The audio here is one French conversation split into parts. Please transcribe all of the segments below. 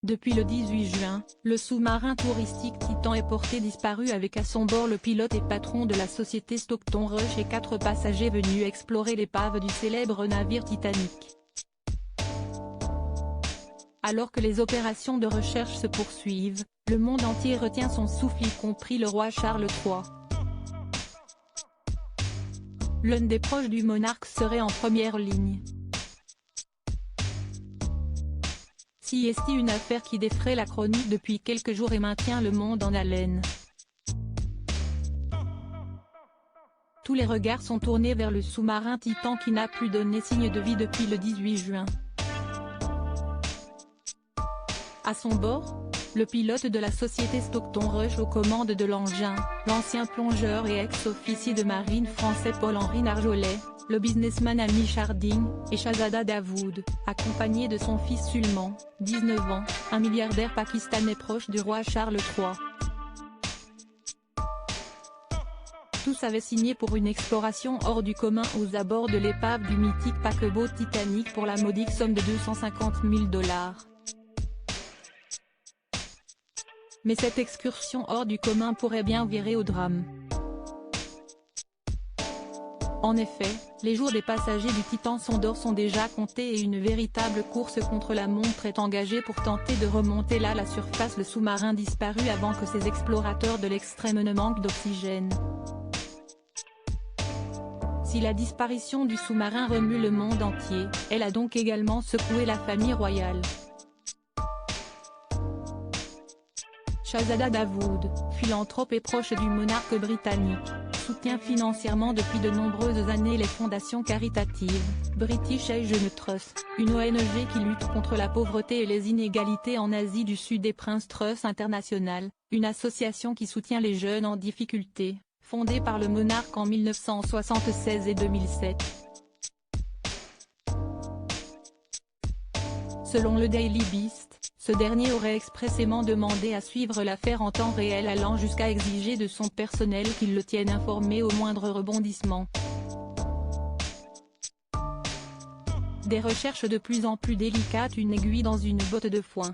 Depuis le 18 juin, le sous-marin touristique Titan est porté disparu avec à son bord le pilote et patron de la société Stockton Rush et 4 passagers venus explorer l'épave du célèbre navire Titanic. Alors que les opérations de recherche se poursuivent, le monde entier retient son souffle y compris le roi Charles III. L'un des proches du monarque serait en première ligne. Si est une affaire qui défraie la chronique depuis quelques jours et maintient le monde en haleine. Tous les regards sont tournés vers le sous-marin Titan qui n'a plus donné signe de vie depuis le 18 juin. À son bord, le pilote de la société Stockton Rush aux commandes de l'engin, l'ancien plongeur et ex-officier de marine français Paul-Henri Narjolet, le businessman Ami Charding, et Shahzada Davood, accompagné de son fils Sulman, 19 ans, un milliardaire pakistanais proche du roi Charles III. Tous avaient signé pour une exploration hors du commun aux abords de l'épave du mythique paquebot Titanic pour la modique somme de 250 000 $. Mais cette excursion hors du commun pourrait bien virer au drame. En effet, les jours des passagers du Titan Sondor sont déjà comptés et une véritable course contre la montre est engagée pour tenter de remonter à la surface le sous-marin disparu avant que ces explorateurs de l'extrême ne manquent d'oxygène. Si la disparition du sous-marin remue le monde entier, elle a donc également secoué la famille royale. Shahzada Davood, philanthrope et proche du monarque britannique, soutient financièrement depuis de nombreuses années les fondations caritatives, British Asian Trust, une ONG qui lutte contre la pauvreté et les inégalités en Asie du Sud et Prince Trust International, une association qui soutient les jeunes en difficulté, fondée par le monarque en 1976 et 2007. Selon le Daily Beast, ce dernier aurait expressément demandé à suivre l'affaire en temps réel allant jusqu'à exiger de son personnel qu'il le tienne informé au moindre rebondissement. Des recherches de plus en plus délicates, une aiguille dans une botte de foin.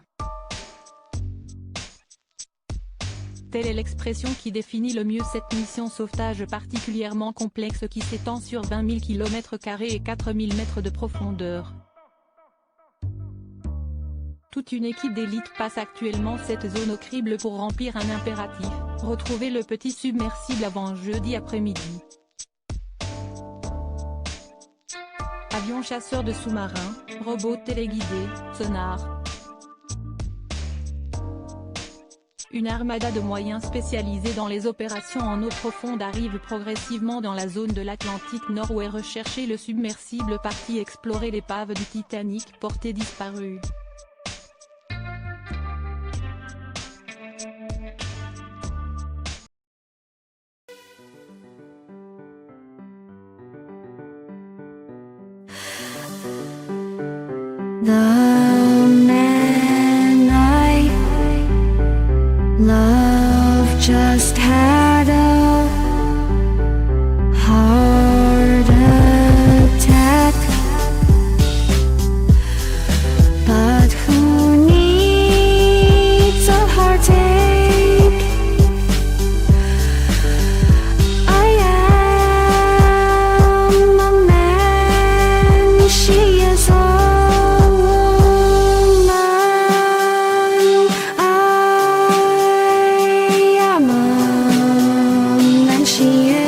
Telle est l'expression qui définit le mieux cette mission sauvetage particulièrement complexe qui s'étend sur 20 000 km² et 4 000 mètres de profondeur. Toute une équipe d'élite passe actuellement cette zone au crible pour remplir un impératif, retrouver le petit submersible avant jeudi après-midi. Avions chasseurs de sous-marins, robots téléguidés, sonars. Une armada de moyens spécialisés dans les opérations en eau profonde arrive progressivement dans la zone de l'Atlantique Nord où est recherché le submersible parti explorer l'épave du Titanic porté disparu. The man I love just had a heart attack, but who needs a heartache? I am a man, she is a she